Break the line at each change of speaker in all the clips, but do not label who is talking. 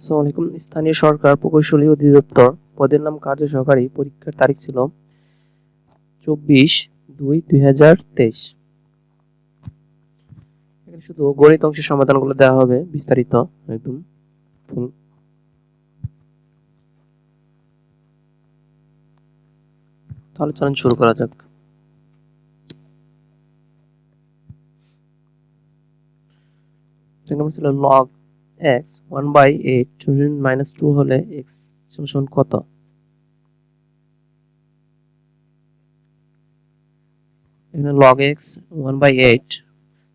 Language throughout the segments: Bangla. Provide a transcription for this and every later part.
আসসালামু আলাইকুম। স্থানীয় সরকার প্রকৌশলী অধিদপ্তর পদের নাম কার্য সহকারী। পরীক্ষার তারিখ ছিল 24/2/2023। এখানে শুধু গণিত অংশের সমাধানগুলো দেওয়া হবে, বিস্তারিত একদম ফুল। তাহলে চলুন শুরু করা যাক। নম্বর ছিল log x 1/8 -2 হলে x সমান কত? এখানে log x 1/8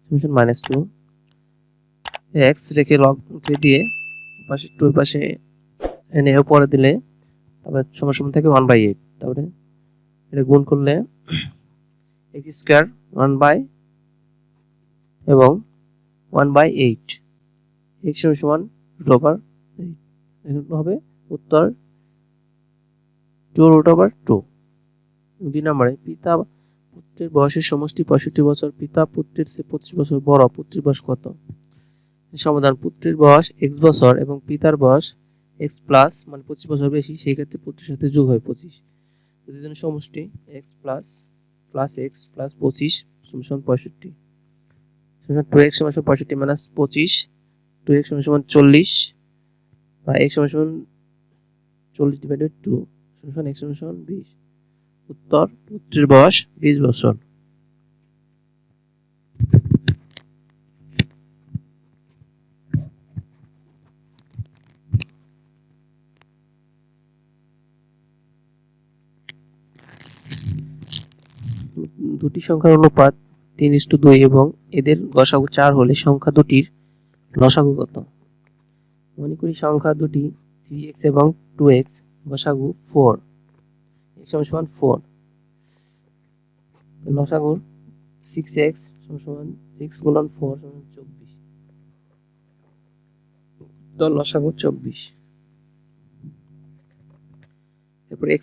-2, x রেখে log কে দিয়ে পাশে 2 পাশে এনে উপরে দিলে তারপরে সমান থাকে 1/8। তারপরে এটা গুণ করলে x স্কয়ার 1 এবং 1/8 x সমান √8। এখন হবে উত্তর 2√2। 2 নম্বরে পিতা পুত্রের বয়সের সমষ্টি 65 বছর, পিতা পুত্রের চেয়ে 25 বছর বড়, পুত্রের বয়স কত? সমাধান: পুত্রের বয়স x বছর এবং পিতার বয়স x প্লাস মানে 25 বছর বেশি, সেই ক্ষেত্রে পুত্রের সাথে যোগ হয় 25। দুজনের সমষ্টি x প্লাস x প্লাস 25 সমান 65। 2x সমান 65 মাইনাস 25, 2x সমান 40 বা x সমান 40 ডিভাইডেড 2 সমান x সমান 20। উত্তর পুত্রের বয়স 20 বছর। দুটি সংখ্যার অনুপাত 3:2 এবং এদের গসাগু 4 হলে সংখ্যা দুটির লসাগু কত? মনে করি সংখ্যা দুটি 3x এবং 2x, গসাগু 4, x সমান 4। লসাগু 6x সমান 6 গুণন 4 সমান 24। তো লসাগু 24। এরপর x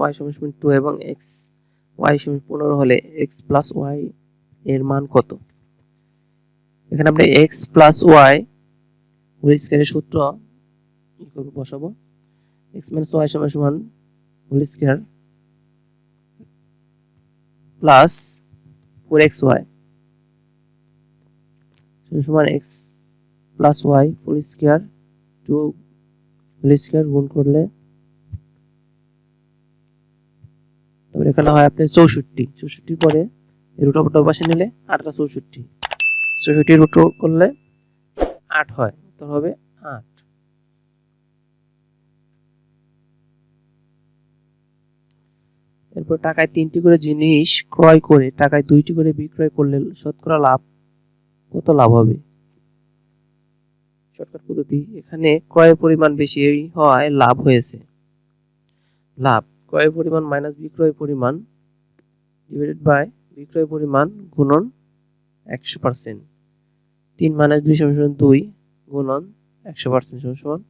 y সমান 2 এবং x y সমান 15 হলে x প্লাস y এর মান কত? এখানে আমরা x প্লাস y হোল স্কয়ারের সূত্র বসাবো। x y সমান হোল স্কয়ার প্লাস 4xy সমান x plus y whole square 2 whole square গুণ করলে তারপর এখানে হয় আপনি 64 পরে রুট ওভার পাশে নিলে 8 64 রুট করলে 8 হয়, উত্তর হবে 8। এরপর টাকায় 3টি করে জিনিস ক্রয় করে টাকায় 2টি করে বিক্রয় করলে শতকরা লাভ কত লাভ হবে? শর্টকাট পদ্ধতি, এখানে ক্রয়ের পরিমাণ বেশি হওয়ায় লাভ হয়েছে। লাভ ক্রয়ের পরিমাণ মাইনাস বিক্রয় পরিমাণ ডিভাইডেড বাই বিক্রয় পরিমাণ গুণন 100%। 3 - 2 সমান 2 গুণন 100% সমান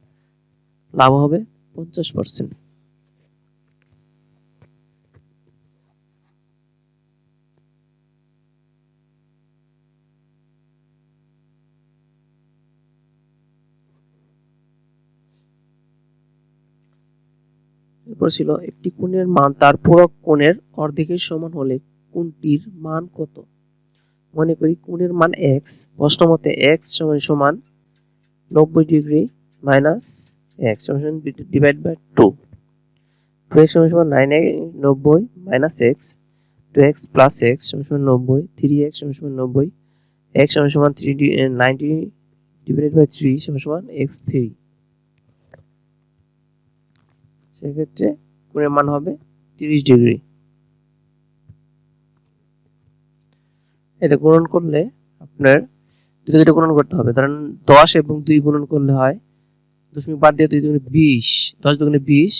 লাভ হবে 50%। এরপর ছিল একটি কোণের মান তার পূরক কোণের অর্ধেকের সমান হলে কোণটির মান কত? মনে করি কোণের মান x, প্রশ্ন মতে x সমান 90 degree minus x divide by 2। 2x সমান 90 minus x, 2x plus x সমান 90, 3x সমান 90, x সমান 90 ডিভাইড বাই 3 সমান x3। সেক্ষেত্রে কোণের মান হবে 30 ডিগ্রি। এটা গুণন করলে আপনার দুটো গুণন করতে হবে। ধরেন 10 এবং 2 গুণন করলে হয় দশমিক বাদ দিয়ে 2 দুগুণে 20, 10 দুগুণে 20,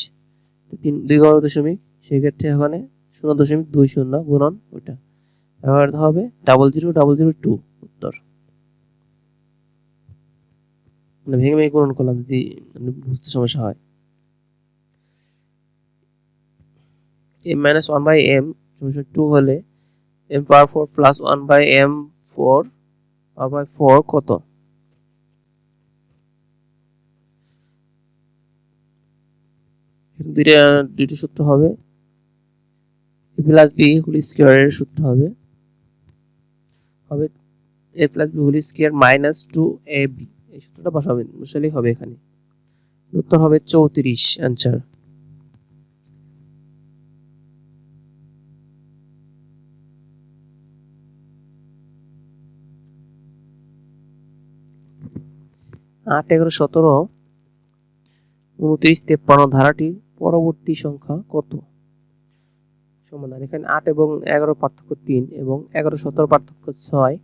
3 2 11 দশমিক, সেক্ষেত্রে এখানে 0.20 গুণন ওটা এবার হবে 00002। উত্তর মানে ভেঙে গুণন করলাম যদি বুঝতে সমস্যা হয়। m-1/m 2 হলে m পাওয়ার 4 প্লাস 1/m 4 কত? দুইটা সূত্র হবে, a প্লাস b হোল স্কয়ারের সূত্র হবে a plus b whole square minus 2ab, এই সূত্রটা বসালেই হবে। এখানে উত্তর হবে 34 आंसर। आठ 11 17 29 53 ধারাটির পরবর্তী সংখ্যা কত? সমাধান। এখানে 8 এবং 11 পার্থক্য 3 এবং 11 17 পার্থক্য 6,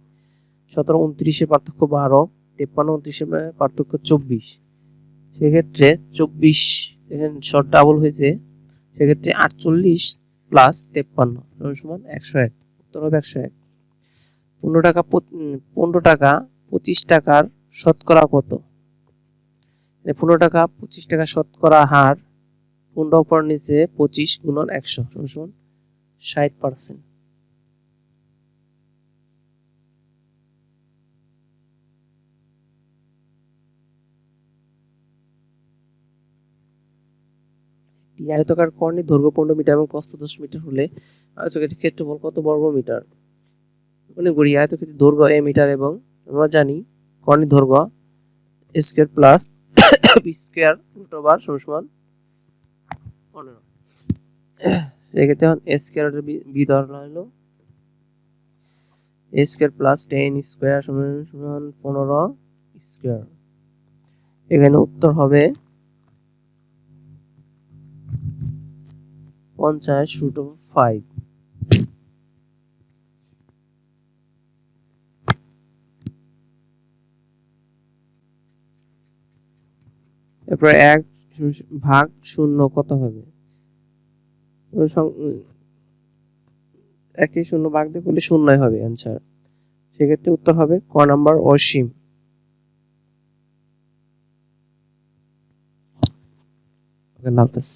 17 29 এর পার্থক্য 12, 53 29 এর পার্থক্য 24। সেক্ষেত্রে 24 এখানে শর্ট ডাবল হয়েছে, সেক্ষেত্রে 48 প্লাস 53 সমান 101। উত্তর হবে 101। 15 টাকা 25 টাকার শতকরা কত? 15 টাকা 25 টাকা শতকরা হার 15 উপর নিচে 25 গুণন 100 সমান 60%। আয়তাকার কর্ণের দৈর্ঘ্য 15 মিটার এবং প্রস্থ 10 মিটার হলে আয়তক্ষেত্রের ক্ষেত্রফল কত বর্গ মিটার? মনে করি আয়তক্ষেত্রের দৈর্ঘ্য a মিটার এবং আমরা জানি কর্ণের দৈর্ঘ্য a square plus b square root over সমান 15। সেক্ষেত্রে এখন a স্কয়ার b ধরা হলো a স্কয়ার প্লাস 10 স্কয়ার সমান 15 স্কয়ার। এখানে উত্তর হবে 50 root over 5। এরপর 1 ভাগ 0 কত হবে? 1 0 ভাগ দিয়ে করলে 0 হবে आंसर। সেক্ষেত্রে উত্তর হবে ক নাম্বার অসীম। আল্লাহ হাফেজ।